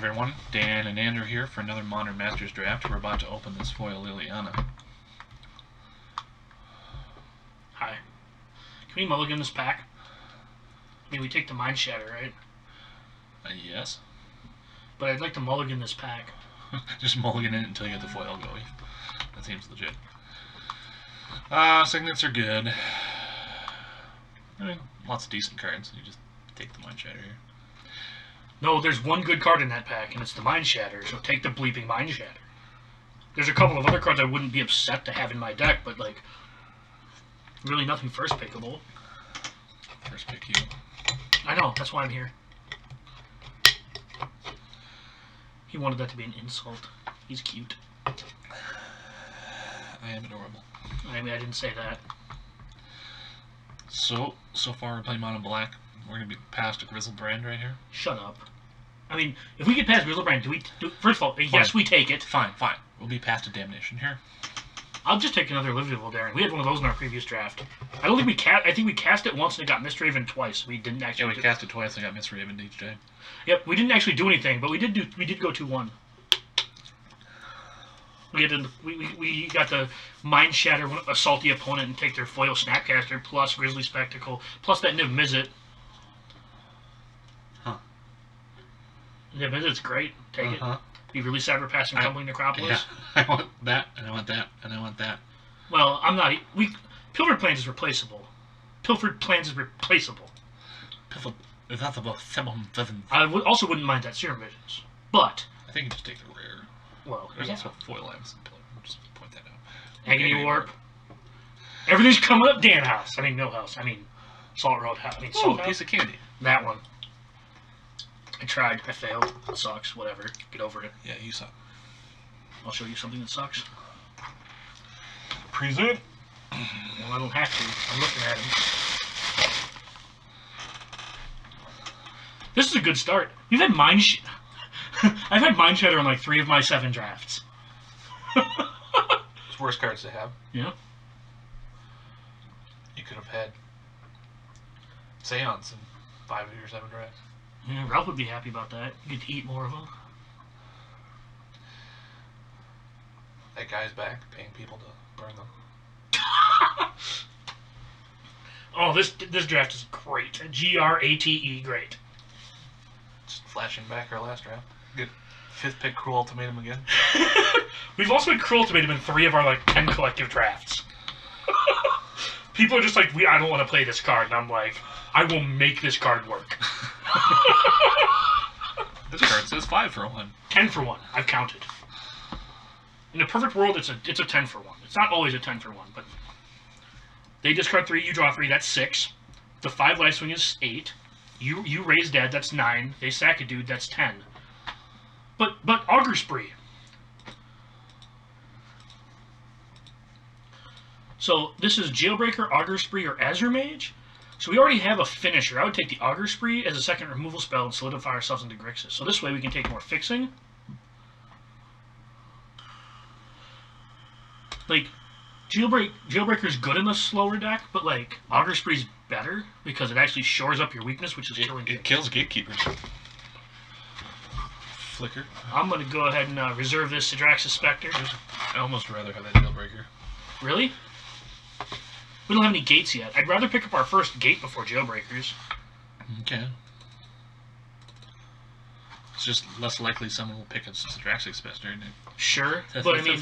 everyone, Dan and Andrew here for another Modern Masters draft. We're about to open this foil Liliana. Hi. Can we mulligan this pack? I mean, we take the Mind Shatter, right? Yes. But I'd like to mulligan this pack. Just mulligan it until you get the foil going. That seems legit. Signets are good. I mean, lots of decent cards. You just take the Mind Shatter here. No, there's one good card in that pack, and it's the Mind Shatter, so take the bleeping Mind Shatter. There's a couple of other cards I wouldn't be upset to have in my deck, but, like, really nothing first pickable. First pick you. I know, that's why I'm here. He wanted that to be an insult. He's cute. I am adorable. I mean, I didn't say that. So far we're playing Mono Black. We're going to be past Griselbrand right here. Shut up. I mean, if we get past Griselbrand, first of all, yes, we take it. Fine. We'll be past a Damnation here. I'll just take another Livable Daring. We had one of those in our previous draft. I don't think we cast. I think we cast it once and it got Mistraven twice. We didn't actually. Yeah, we cast it twice and got Misraven each day. Yep, we didn't actually do anything, but we did go 2-1. We got the Mind Shatter a salty opponent and take their foil Snapcaster plus Grizzly Spectacle plus that Niv Mizzet. Huh. Niv Mizzet's great. Take it. Be really sad for passing Tumbling Necropolis. Yeah, I want that, and I want that, and I want that. Well, I'm not. Pilfered Plains is replaceable. Pilfered Plains is replaceable. Is that about 7,000? I also wouldn't mind that Serum Visions, but I think you just take the rare. Well, there's yeah. also a foil items in Pillar. Just point that out. Agony Warp. Everything's coming up Dan House. I mean Millhouse. I mean Salt Road House. I mean Salt House. Piece of candy. That one. I tried. I failed. It sucks. Whatever. Get over it. Yeah, you suck. I'll show you something that sucks. Present. Well, I don't have to. I'm looking at him. This is a good start. You've had I've had Mind Shatter on like 3 of my 7 drafts. It's worst cards to have. Yeah. You could have had Seance in 5 of your 7 drafts. Yeah, Ralph would be happy about that. You get to eat more of them. That guy's back, paying people to burn them. Oh, this draft is great. Grate, great. Just flashing back our last draft. Good. 5th pick Cruel Ultimatum again. We've also had Cruel Ultimatum in 3 of our like 10 collective drafts. People are just like, I don't want to play this card, and I'm like, I will make this card work. This card says 5 for 1. 10 for 1. I've counted. In a perfect world, it's a 10 for 1. It's not always a 10 for 1, but they discard 3, you draw 3, that's 6. The 5 life swing is 8. You raise dead, that's 9. They sack a dude, that's 10. But Augur Spree. So this is Jailbreaker, Augur Spree, or Azure Mage. So we already have a finisher. I would take the Augur Spree as a second removal spell and solidify ourselves into Grixis. So this way we can take more fixing. Like, Jailbreaker's good in the slower deck, but like, Augur Spree's better because it actually shores up your weakness, which is killing It kills Gatekeepers. Flicker. I'm going to go ahead and reserve this Sidraxis Spectre. I'd almost rather have that Jailbreaker. Really? We don't have any gates yet. I'd rather pick up our first gate before Jailbreakers. Okay. It's just less likely someone will pick up Sidraxis Spectre, isn't it? Sure, but I mean...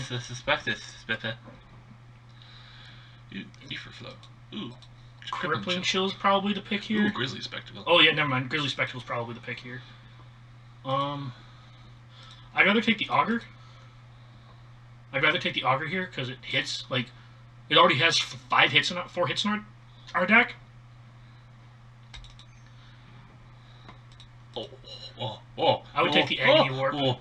Ether Flow. Ooh. Crippling Chill's probably the pick here. Ooh, Grizzly Spectacle. Oh yeah, never mind. Grizzly Spectacle's probably the pick here. I'd rather take the Augur. I'd rather take the Augur here because it hits, like... It already has 4 hits in our deck. I would take the Agony Warp. I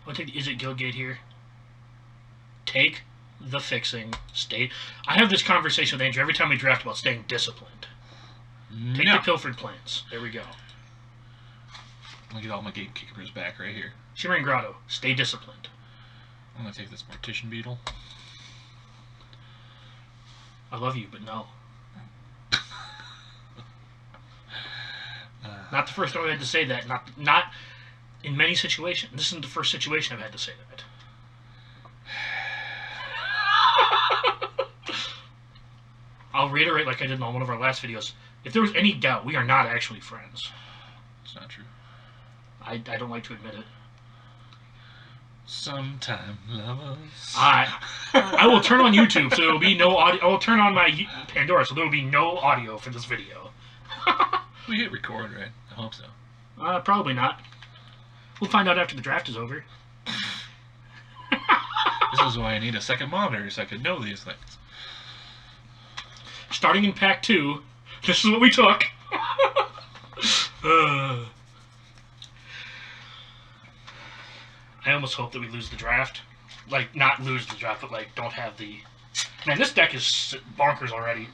would take the Izzet Guildgate here. Take the fixing. Stay. I have this conversation with Andrew every time we draft about staying disciplined. Take the Pilfered Plains. There we go. I'll get all my Gatekeepers back right here. Shimmering Grotto. Stay disciplined. I'm going to take this Mortician Beetle. I love you, but no. Not the first time I had to say that. Not in many situations. This isn't the first situation I've had to say that. I'll reiterate like I did on one of our last videos. If there was any doubt, we are not actually friends. It's not true. I don't like to admit it. Sometime lovers. I will turn on YouTube, so there will be no audio. I will turn on my Pandora, so there will be no audio for this video. We hit record, right? I hope so. Probably not. We'll find out after the draft is over. This is why I need a second monitor, so I can know these things. Starting in Pack 2, this is what we took. I almost hope that we lose the draft. Like, not lose the draft, but, like, don't have the... Man, this deck is bonkers already.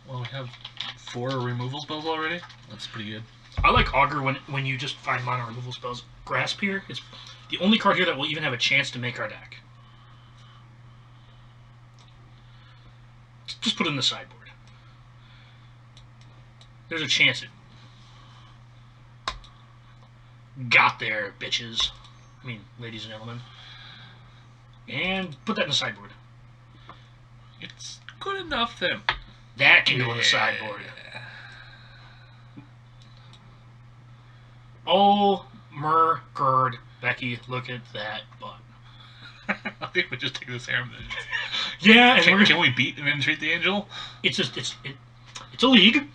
Well, we have 4 removal spells already. That's pretty good. I like Augur when you just find mono removal spells. Grasp here is the only card here that will even have a chance to make our deck. Just put it in the sideboard. There's a chance it... Got there, bitches. I mean, ladies and gentlemen. And put that in the sideboard. It's good enough then. That can go in the sideboard. Oh, Gerd, Becky, look at that butt. I think we just take this Harem Visions. Yeah, and Can we beat and entreat the Angel? It's just it's a league.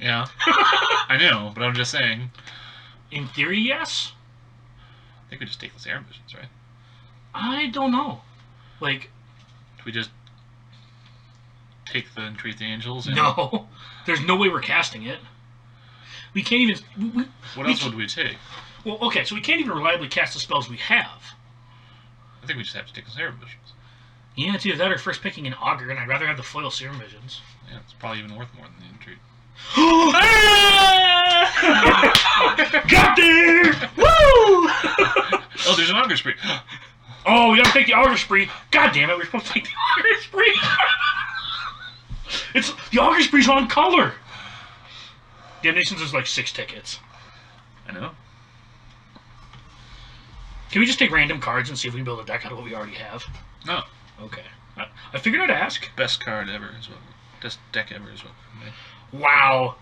Yeah. I know, but I'm just saying. In theory, yes. I think we just take this Harem Visions, right? I don't know. Like, Do we just take the entreat the Angels? And no. There's no way we're casting it. We can't even... What else would we take? Well, okay, so we can't even reliably cast the spells we have. I think we just have to take the Harem Visions. Yeah, it's either that or first picking an Augur, and I'd rather have the foil Serum Visions. Yeah, it's probably even worth more than the entreat. Got there! Woo! Oh, there's an Augur Spree. Oh, we gotta take the Augur Spree. God damn it, we're supposed to take the Augur Spree. The Augur Spree's on color. Damnations is like 6 tickets. I know. Can we just take random cards and see if we can build a deck out of what we already have? No. Okay. I figured I'd ask. Best card ever as well. Best deck ever as well. Wow.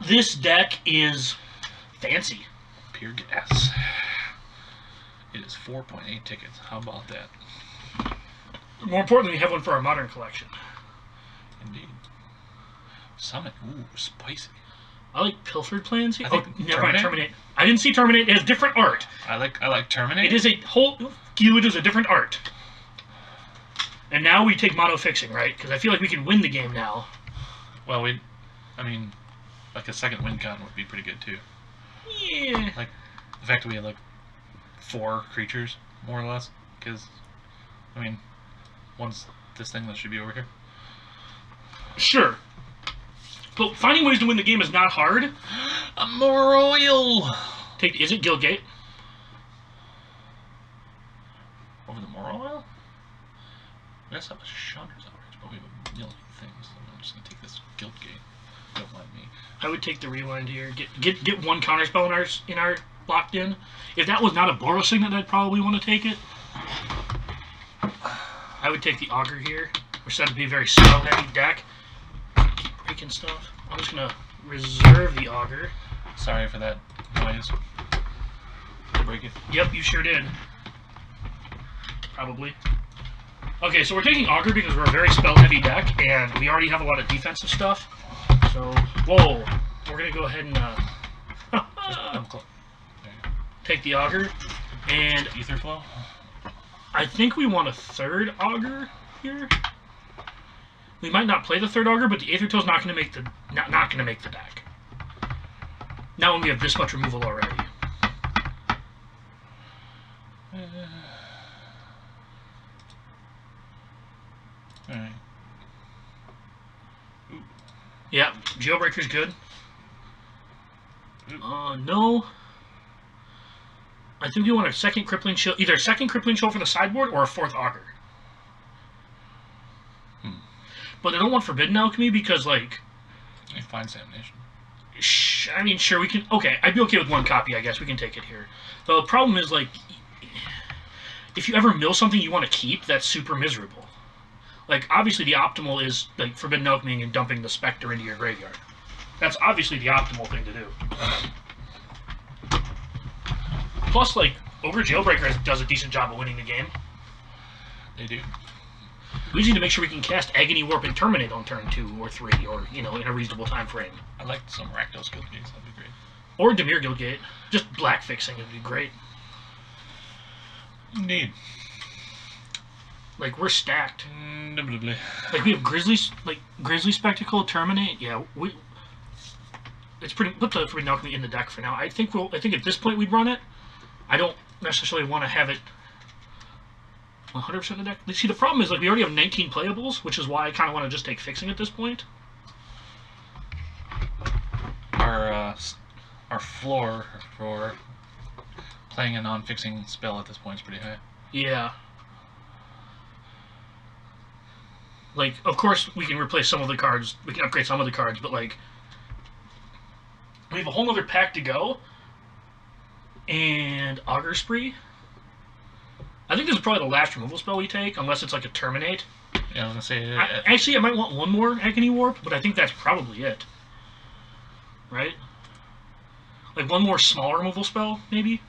This deck is fancy. Pure gas. It is 4.8 tickets. How about that? More importantly, we have one for our modern collection. Indeed. Summit. Ooh, spicy. I like Pilfered Plans here. I think Never mind, Terminate. I didn't see Terminate. It has different art. I like Terminate. It is a whole... It is a different art. And now we take mono fixing, right? Because I feel like we can win the game now. Well, I mean, like a second win con would be pretty good too. Yeah. Like the fact that we have like 4 creatures, more or less. Because, I mean, one's this thing that should be over here. Sure. But finding ways to win the game is not hard. A Moroil! Is it Guildgate? Over the Moroil? We also have a Chandra's Outrage, but we have a million things, so I'm just gonna take this Guildgate. Don't mind me. I would take the Rewind here. Get one counterspell in our locked in. If that was not a Boros Signet, I'd probably want to take it. I would take the Augur here. We're set to be a very spell heavy deck. Keep breaking stuff. I'm just gonna reserve the Augur. Sorry for that noise. Did I break it? Yep, you sure did. Probably. Okay, so we're taking Augur because we're a very spell-heavy deck, and we already have a lot of defensive stuff. So, whoa, we're gonna go ahead and take the Augur, and Ether Flow. I think we want a third Augur here. We might not play the third Augur, but the Aether Toe's not gonna make the not gonna make the deck. Not when we have this much removal already. Alright. Yeah, Geobreaker's good. No. I think we want a second Crippling Chill, either a second Crippling Chill for the sideboard or a 4th Augur. But I don't want Forbidden Alchemy because, like, A fine examination. I mean, sure, we can... Okay, I'd be okay with one copy, I guess. We can take it here. The problem is, like, if you ever mill something you want to keep, that's super miserable. Like, obviously the optimal is, like, Forbidden Alchemy and dumping the Spectre into your graveyard. That's obviously the optimal thing to do. Plus, like, Ogre Jailbreaker does a decent job of winning the game. They do. We just need to make sure we can cast Agony Warp and Terminate on turn 2 or 3, or, you know, in a reasonable time frame. I like some Rakdos Guildgates, that'd be great. Or Dimir Guildgate. Just black fixing would be great. Indeed. Like, we're stacked. Indubitably. Like, we have Grizzly Spectacle, Terminate. Yeah, it's pretty... Put the Forbidden Alchemy in the deck for now. I think at this point we'd run it. I don't necessarily want to have it 100% of the deck. See, the problem is, like, we already have 19 playables, which is why I kind of want to just take fixing at this point. Our floor for playing a non-fixing spell at this point is pretty high. Yeah. Like, of course, we can replace some of the cards. We can upgrade some of the cards, but, like, we have a whole other pack to go. And Augur Spree. I think this is probably the last removal spell we take, unless it's like a Terminate. Yeah, I was gonna say. Actually, I might want one more Agony Warp, but I think that's probably it. Right? Like one more small removal spell, maybe?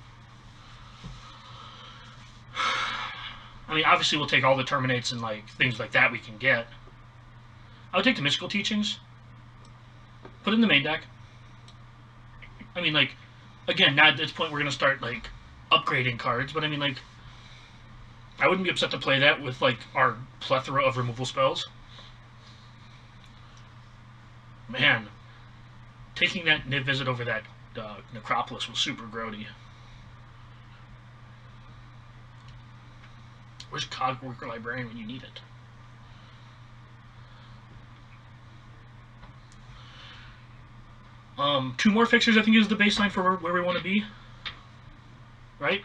I mean, obviously we'll take all the Terminates and like things like that we can get. I would take the Mystical Teachings. Put it in the main deck. I mean, like, again, now at this point we're going to start, like, upgrading cards, but I mean, like, I wouldn't be upset to play that with, like, our plethora of removal spells. Man, taking that Niv Visit over that Necropolis was super grody. Where's Cogworker Librarian when you need it? Two more fixtures, I think, is the baseline for where we want to be. Right?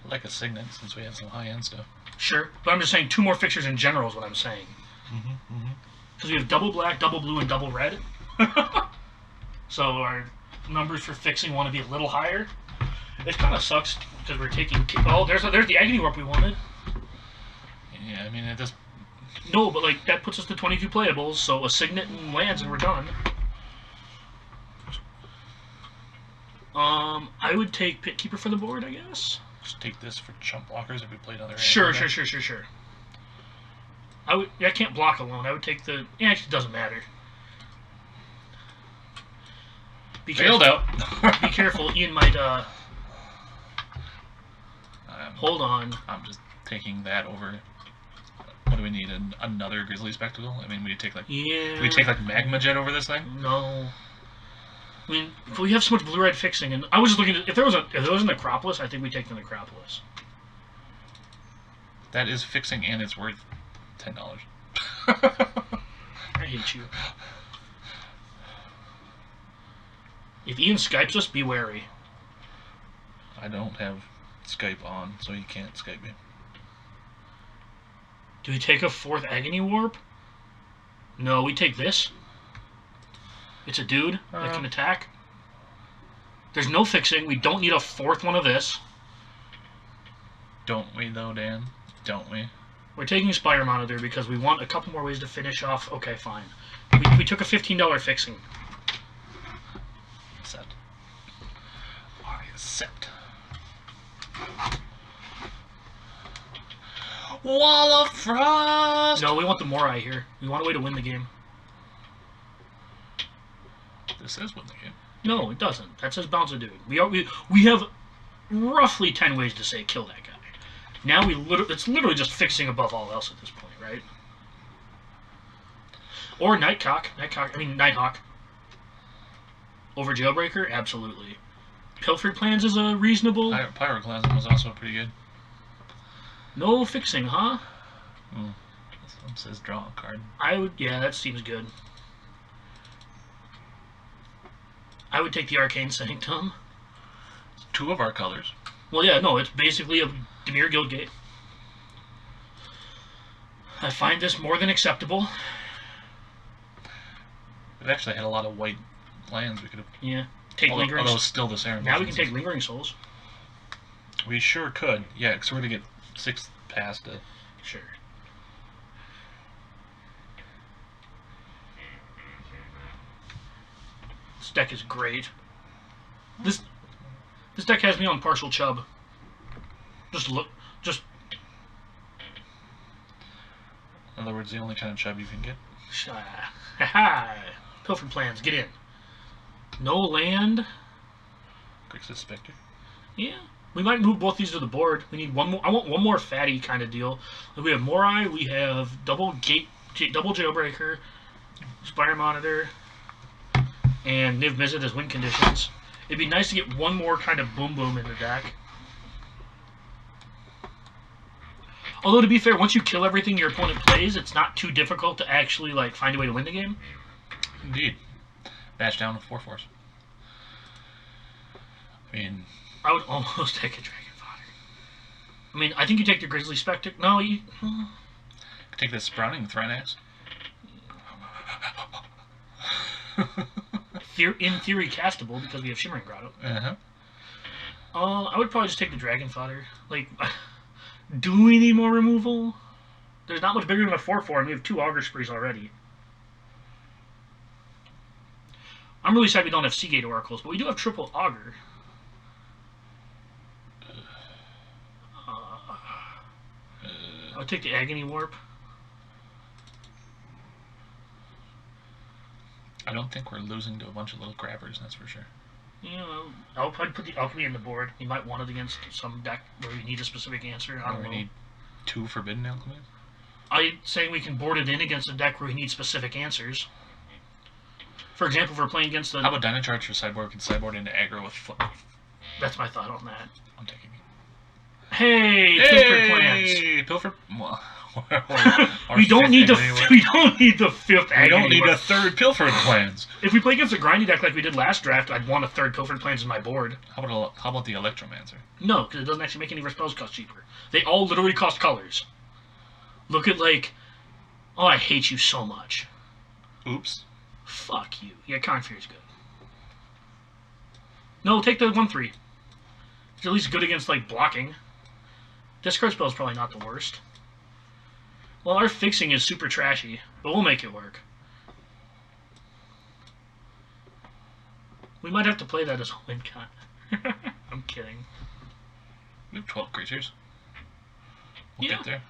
Like a Signet, since we have some high-end stuff. Sure. But I'm just saying 2 more fixtures in general is what I'm saying. Because we have double black, double blue, and double red. So our numbers for fixing want to be a little higher. It kind of sucks because we're taking... Oh, there's the Agony Warp we wanted. Yeah, I mean, it just... No, but, like, that puts us to 22 playables, so a Signet and lands and we're done. I would take Pit Keeper for the board, I guess. Just take this for chump blockers if we played other... Sure. I can't block alone. I would take the... Yeah, actually, it doesn't matter. Be Failed out. Be careful. Ian might, hold on. I'm just taking that over... What do we need? Another Grizzly Spectacle? I mean, we take, like... Yeah. Do we take, like, Magma Jet over this thing? No. I mean, we have so much blue-red fixing, and I was just looking at... If there was a Necropolis, I think we'd take the Necropolis. That is fixing, and it's worth $10. I hate you. If Ian Skypes us, be wary. I don't have Skype on, so you can't Skype me. Do we take a 4th Agony Warp? No, we take this. It's a dude that can attack. There's no fixing. We don't need a 4th one of this. Don't we, though, Dan? Don't we? We're taking Spire Monitor because we want a couple more ways to finish off. Okay, fine. We took a $15 fixing. Set. I accept. Wall of Frost! No, we want the Morai here. We want a way to win the game. This says win the game. No, it doesn't. That says bounce a dude. We have roughly 10 ways to say kill that guy. Now it's literally just fixing above all else at this point, right? Or Nighthawk. Over Jailbreaker? Absolutely. Pilfered Plans is a reasonable... Pyroclasm was also pretty good. No fixing, huh? This one says draw a card. Yeah, that seems good. I would take the Arcane Sanctum. It's 2 of our colors. Well, yeah, no, it's basically a Dimir Guildgate. I find this more than acceptable. It actually had a lot of white lands we could have. Yeah. Take Lingering Although Souls. still the Saron. Now we can take Lingering Souls. We sure could. Yeah, because we're going to get 6 past it. Sure. This deck is great. This deck has me on partial chub. Just look. Just. In other words, the only kind of chub you can get. Ha Pilfered Plans, get in. No land. Grixis Spectre. Yeah. We might move both these to the board. We need one more. I want one more fatty kind of deal. We have Morai. We have double Jailbreaker, Spire Monitor, and Niv Mizzet as win conditions. It'd be nice to get one more kind of boom boom in the deck. Although to be fair, once you kill everything your opponent plays, it's not too difficult to actually like find a way to win the game. Indeed. Bash down with 4/4. I mean, I would almost take a Dragon Fodder. I mean, I think you take the Grizzly Spectre. No, you. Take this Browning Thrynax. In theory, castable because we have Shimmering Grotto. Uh-huh. I would probably just take the Dragon Fodder. Like, do we need more removal? There's not much bigger than a 4/4, and we have 2 Augur Sprees already. I'm really sad we don't have Seagate Oracles, but we do have triple Augur. I would take the Agony Warp. I don't think we're losing to a bunch of little grabbers, that's for sure. Yeah, I'll probably put the Alchemy in the board. You might want it against some deck where we need a specific answer. I don't know. We need 2 Forbidden Alchemies? I'm saying we can board it in against a deck where we need specific answers. For example, if we're playing against the... How about Dynacharge for sideboard? Can sideboard into aggro with foot? That's my thought on that. I'm taking it. Hey, Pilfered Plans. Pilfered... We don't need the 5th We Agony don't need Warp. a 3rd Pilfered Plans. If we play against a grindy deck like we did last draft, I'd want a 3rd Pilfered Plans in my board. How about the Electromancer? No, because it doesn't actually make any of our spells cost cheaper. They all literally cost colors. Look at, like... Oh, I hate you so much. Oops. Fuck you. Yeah, Confier's good. No, take the 1/3. It's at least good against, like, blocking. Discard spell is probably not the worst. Well, our fixing is super trashy, but we'll make it work. We might have to play that as a win con. I'm kidding. We have 12 creatures. We'll Yeah. get there.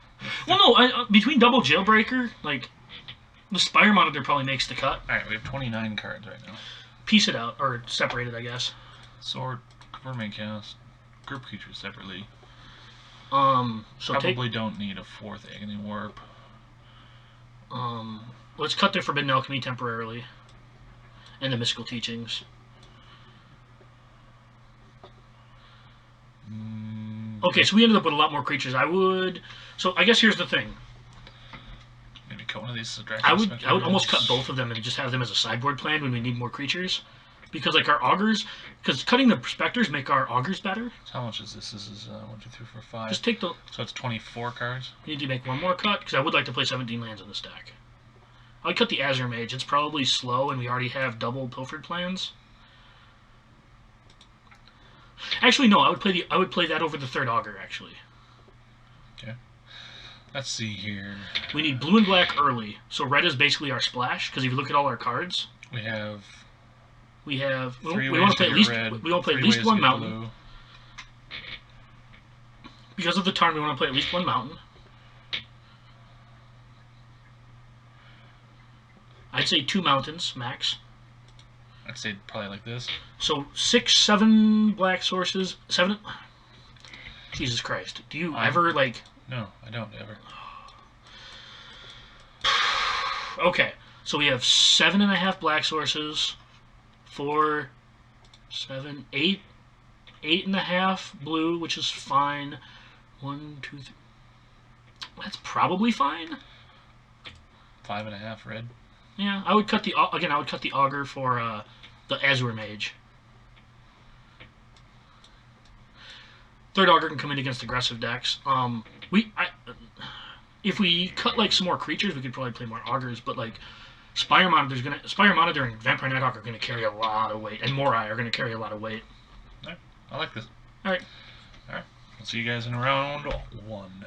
Well, no, between double Jailbreaker, like, the Spire Monitor probably makes the cut. Alright, we have 29 cards right now. Piece it out, or separate it, I guess. Sword, Vermin Cast, group creatures separately. So Probably don't need a 4th Agony Warp. let's cut the Forbidden Alchemy temporarily. And the Mystical Teachings. Okay, so we ended up with a lot more creatures. So I guess here's the thing. Maybe cut one of these as a Dragon I would Spectre. almost cut both of them and just have them as a sideboard plan when we need more creatures. Because like our augurs, because cutting the specters make our augurs better. So how much is this? This is 1, 2, 3, 4, 5. Just take the. So it's 24 cards. We need to make one more cut because I would like to play 17 lands in this deck. I'd cut the Azure Mage. It's probably slow, and we already have double Pilfered Plans. Actually, no. I would play that over the 3rd Augur. Actually, Okay. Let's see here. we need blue and black early. So red is basically our splash. Because if you look at all our cards, We have we have 3 we ways want to to play at get least red. we want to play at 3 least ways one to get mountain. blue. Because of the turn, we want to play at least one mountain. I'd say 2 mountains max. I'd say probably like this. So 6, 7 black sources. 7. Jesus Christ! Do you ever like? No, I don't ever. Okay, so we have 7.5 black sources, 4, 7, 8, 8.5 blue, which is fine. 1, 2, 3. That's probably fine. 5.5 red. Yeah, I would cut the I would cut the augur for the Azure Mage. 3rd augur can come in against aggressive decks. If we cut like some more creatures, we could probably play more augurs. But like, Spire Monitor and Vampire Nighthawk are gonna carry a lot of weight, and Morai are gonna carry a lot of weight. Alright, I like this. Alright. Alright. We'll see you guys in round 1.